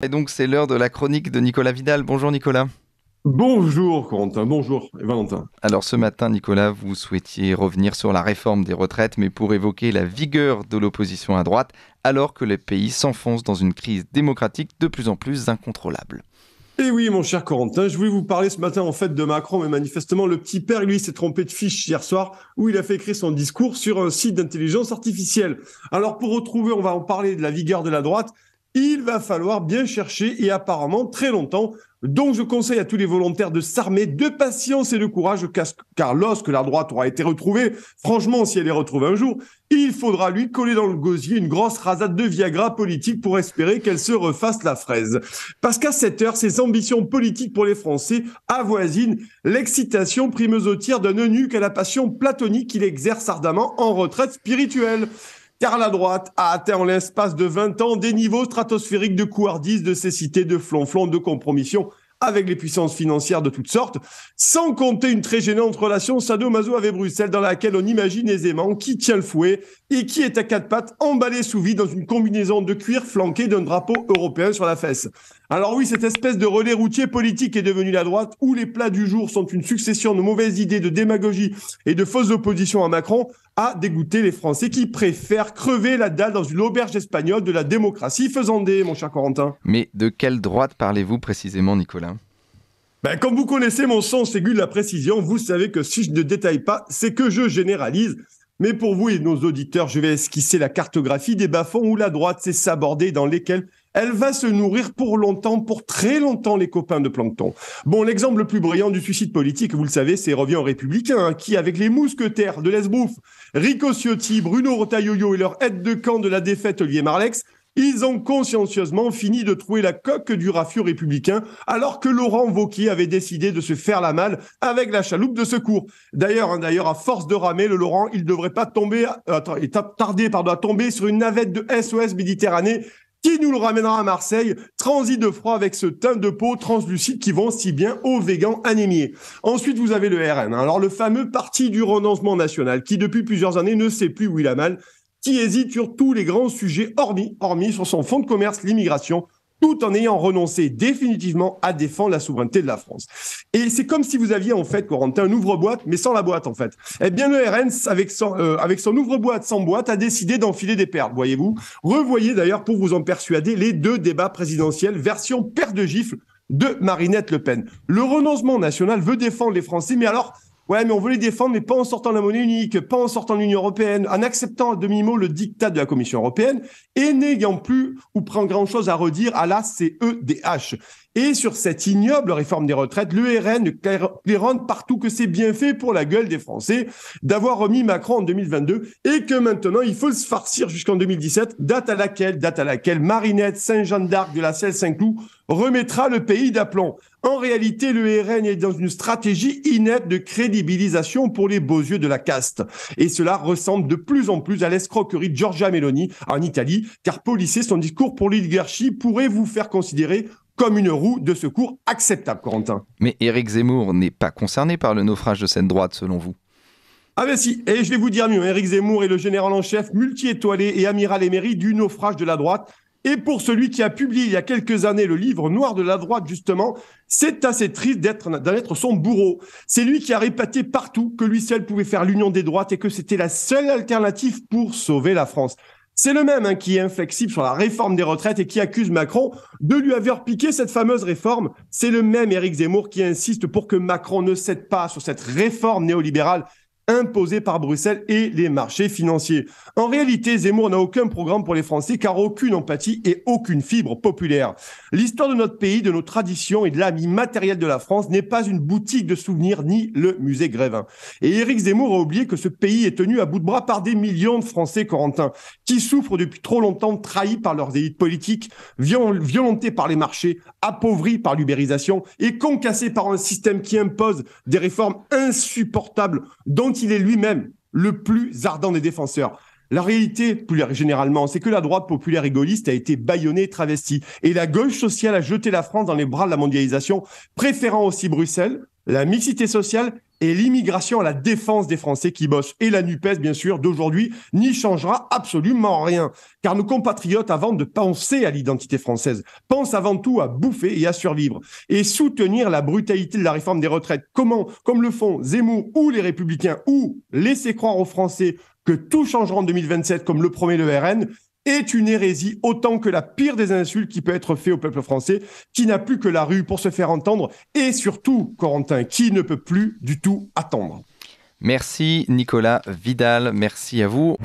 Et donc, c'est l'heure de la chronique de Nicolas Vidal. Bonjour Nicolas. Bonjour Corentin, bonjour Valentin. Alors ce matin, Nicolas, vous souhaitiez revenir sur la réforme des retraites, mais pour évoquer la vigueur de l'opposition à droite, alors que le pays s'enfonce dans une crise démocratique de plus en plus incontrôlable. Et oui mon cher Corentin, je voulais vous parler ce matin en fait de Macron, mais manifestement le petit père lui s'est trompé de fiche hier soir où il a fait écrire son discours sur un site d'intelligence artificielle. Alors pour retrouver, on va en parler de la vigueur de la droite, il va falloir bien chercher et apparemment très longtemps. Donc je conseille à tous les volontaires de s'armer de patience et de courage, car lorsque la droite aura été retrouvée, franchement, si elle est retrouvée un jour, il faudra lui coller dans le gosier une grosse rasade de Viagra politique pour espérer qu'elle se refasse la fraise. Parce qu'à cette heure, ses ambitions politiques pour les Français avoisinent l'excitation primeuse d'un eunuque à la passion platonique qu'il exerce ardemment en retraite spirituelle. Car la droite a atteint en l'espace de 20 ans des niveaux stratosphériques de couardise, de cécité, de flonflon, de compromission avec les puissances financières de toutes sortes, sans compter une très gênante relation sadomaso avec Bruxelles dans laquelle on imagine aisément qui tient le fouet et qui est à quatre pattes emballé sous vide dans une combinaison de cuir flanquée d'un drapeau européen sur la fesse. Alors oui, cette espèce de relais routier politique est devenue la droite, où les plats du jour sont une succession de mauvaises idées, de démagogie et de fausses oppositions à Macron, a dégoûté les Français qui préfèrent crever la dalle dans une auberge espagnole de la démocratie faisandée, mon cher Corentin. Mais de quelle droite parlez-vous précisément, Nicolas? Comme vous connaissez mon sens aigu de la précision, vous savez que si je ne détaille pas, c'est que je généralise. Mais pour vous et nos auditeurs, je vais esquisser la cartographie des bas-fonds où la droite s'est sabordée, dans lesquels elle va se nourrir pour longtemps, pour très longtemps, les copains de plancton. Bon, l'exemple le plus brillant du suicide politique, vous le savez, c'est Revient aux Républicains, qui, avec les mousquetaires de Lesbouf, Rico Ciotti, Bruno Retailleau et leur aide de camp de la défaite Olivier Marleix, ils ont consciencieusement fini de trouver la coque du rafiot républicain, alors que Laurent Wauquiez avait décidé de se faire la malle avec la chaloupe de secours. D'ailleurs, à force de ramer, le Laurent, il ne devrait pas tarder à tomber sur une navette de SOS Méditerranée qui nous le ramènera à Marseille, transi de froid avec ce teint de peau translucide qui vont si bien aux végans anémiés. Ensuite, vous avez le RN, alors le fameux parti du renoncement national, qui depuis plusieurs années ne sait plus où il a mal, qui hésite sur tous les grands sujets, hormis sur son fonds de commerce, l'immigration, tout en ayant renoncé définitivement à défendre la souveraineté de la France. Et c'est comme si vous aviez en fait, Corentin, un ouvre-boîte, mais sans la boîte en fait. Eh bien, le RN, avec son ouvre-boîte sans boîte, a décidé d'enfiler des perles, voyez-vous. Revoyez d'ailleurs, pour vous en persuader, les deux débats présidentiels, version paire de gifles de Marinette Le Pen. Le renoncement national veut défendre les Français, mais alors... Ouais, mais on veut les défendre, mais pas en sortant de la monnaie unique, pas en sortant de l'Union européenne, en acceptant à demi-mot le diktat de la Commission européenne et n'ayant plus ou prend grand-chose à redire à la CEDH. Et sur cette ignoble réforme des retraites, le RN claironne partout que c'est bien fait pour la gueule des Français d'avoir remis Macron en 2022 et que maintenant il faut se farcir jusqu'en 2017, date à laquelle Marinette Saint-Jean d'Arc de la Selle Saint-Cloud remettra le pays d'aplomb. En réalité, le RN est dans une stratégie inepte de crédibilisation pour les beaux yeux de la caste. Et cela ressemble de plus en plus à l'escroquerie de Giorgia Meloni en Italie, car polisser son discours pour l'oligarchie pourrait vous faire considérer comme une roue de secours acceptable, Corentin. Mais Éric Zemmour n'est pas concerné par le naufrage de cette droite, selon vous? Ah ben si, et je vais vous dire mieux, Éric Zemmour est le général en chef multi-étoilé et amiral émérite du naufrage de la droite. Et pour celui qui a publié il y a quelques années le livre Noir de la droite, justement, c'est assez triste d'en être son bourreau. C'est lui qui a répété partout que lui seul pouvait faire l'union des droites et que c'était la seule alternative pour sauver la France. C'est le même qui est inflexible sur la réforme des retraites et qui accuse Macron de lui avoir piqué cette fameuse réforme. C'est le même Éric Zemmour qui insiste pour que Macron ne cède pas sur cette réforme néolibérale imposée par Bruxelles et les marchés financiers. En réalité, Zemmour n'a aucun programme pour les Français car aucune empathie et aucune fibre populaire. L'histoire de notre pays, de nos traditions et de l'âme immatérielle de la France n'est pas une boutique de souvenirs ni le musée Grévin. Et Éric Zemmour a oublié que ce pays est tenu à bout de bras par des millions de Français, Corentin, qui souffrent depuis trop longtemps, trahis par leurs élites politiques, violentés par les marchés, appauvris par l'ubérisation et concassés par un système qui impose des réformes insupportables dont il est lui-même le plus ardent des défenseurs. La réalité, plus généralement, c'est que la droite populaire et gaulliste a été bâillonnée et travestie. Et la gauche sociale a jeté la France dans les bras de la mondialisation, préférant aussi Bruxelles, la mixité sociale et l'immigration à la défense des Français qui bossent. Et la NUPES, bien sûr, d'aujourd'hui, n'y changera absolument rien. Car nos compatriotes, avant de penser à l'identité française, pensent avant tout à bouffer et à survivre. Et soutenir la brutalité de la réforme des retraites, comme le font Zemmour ou les Républicains, ou laisser croire aux Français que tout changera en 2027, comme le promet le RN, est une hérésie autant que la pire des insultes qui peut être faite au peuple français, qui n'a plus que la rue pour se faire entendre, et surtout, Corentin, qui ne peut plus du tout attendre. Merci Nicolas Vidal, merci à vous.